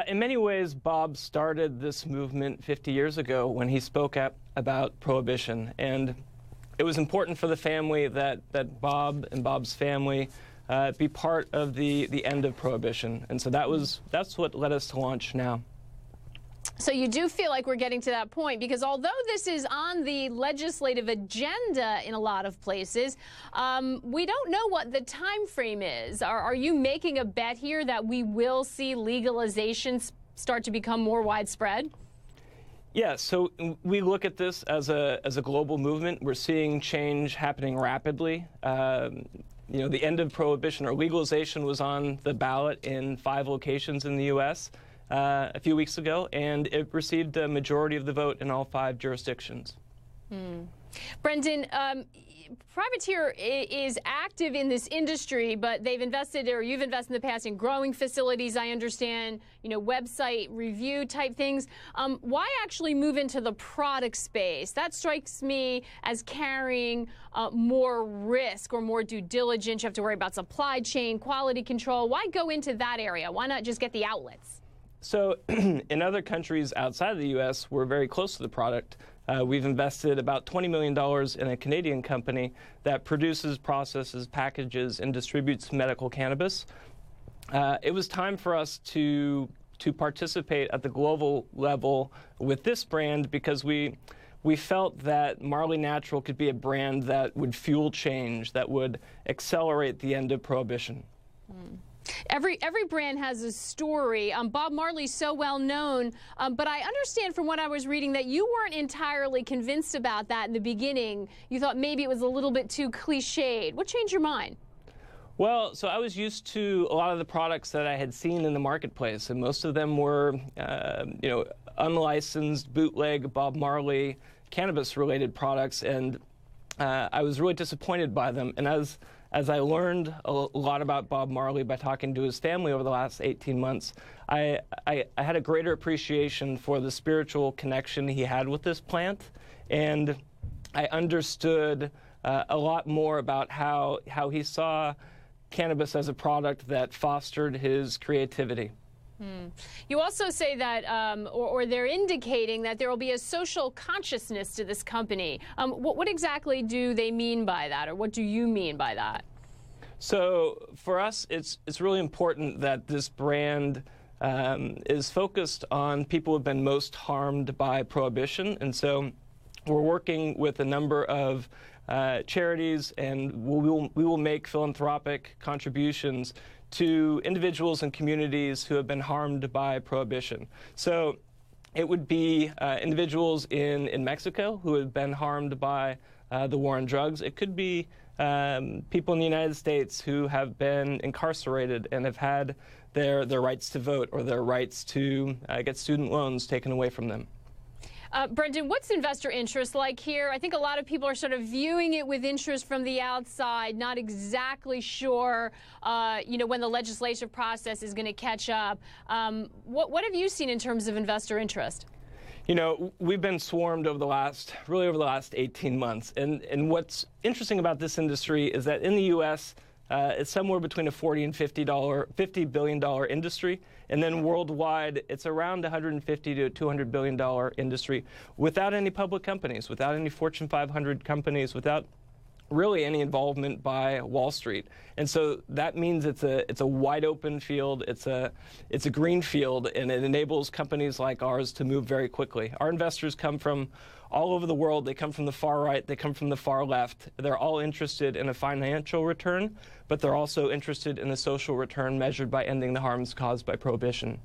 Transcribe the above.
In many ways, Bob started this movement 50 years ago when he spoke up about prohibition. And it was important for the family that Bob and Bob's family be part of the end of prohibition. And so that's what led us to launch now. So you do feel like we're getting to that point, because although this is on the legislative agenda in a lot of places, we don't know what the time frame is. Are you making a bet here that we will see legalization start to become more widespread? Yeah, so we look at this as a global movement. We're seeing change happening rapidly. You know, the end of prohibition or legalization was on the ballot in 5 locations in the U.S. A few weeks ago, and it received a majority of the vote in all 5 jurisdictions. Brendan, Privateer is active in this industry, but they've invested, or you've invested in the past, in growing facilities, I understand, you know, website review type things. Why actually move into the product space? That strikes me as carrying more risk or more due diligence. You have to worry about supply chain, quality control. Why go into that area? Why not just get the outlets? So in other countries outside of the U.S., we're very close to the product. We've invested about $20 million in a Canadian company that produces, processes, packages, and distributes medical cannabis. It was time for us to participate at the global level with this brand because we felt that Marley Natural could be a brand that would fuel change, that would accelerate the end of prohibition. Every brand has a story. Bob Marley's so well known, but I understand from what I was reading that you weren't entirely convinced about that in the beginning. You thought maybe it was a little bit too cliched. What changed your mind? Well, so I was used to a lot of the products that I had seen in the marketplace, and most of them were, you know, unlicensed, bootleg, Bob Marley, cannabis-related products, and I was really disappointed by them. And as I learned a lot about Bob Marley by talking to his family over the last 18 months, I had a greater appreciation for the spiritual connection he had with this plant, and I understood a lot more about how he saw cannabis as a product that fostered his creativity. You also say that, or they're indicating that there will be a social consciousness to this company. What exactly do they mean by that, or what do you mean by that? So for us, it's really important that this brand is focused on people who have been most harmed by prohibition, and so we're working with a number of charities, and we will make philanthropic contributions to individuals and communities who have been harmed by prohibition. So it would be individuals in Mexico who have been harmed by the war on drugs. It could be people in the United States who have been incarcerated and have had their rights to vote or their rights to get student loans taken away from them. Brendan, what's investor interest like here? I think a lot of people are sort of viewing it with interest from the outside, not exactly sure, you know, when the legislative process is going to catch up. What have you seen in terms of investor interest? You know, we've been swarmed over the last 18 months. And what's interesting about this industry is that in the U.S., it's somewhere between a $40 and $50 billion industry. And then worldwide, it's around $150 to $200 billion industry without any public companies, without any Fortune 500 companies, without really any involvement by Wall Street. And so that means it's a wide open field, it's a green field, and it enables companies like ours to move very quickly. Our investors come from all over the world. They come from the far right, they come from the far left. They're all interested in a financial return, but they're also interested in a social return measured by ending the harms caused by prohibition.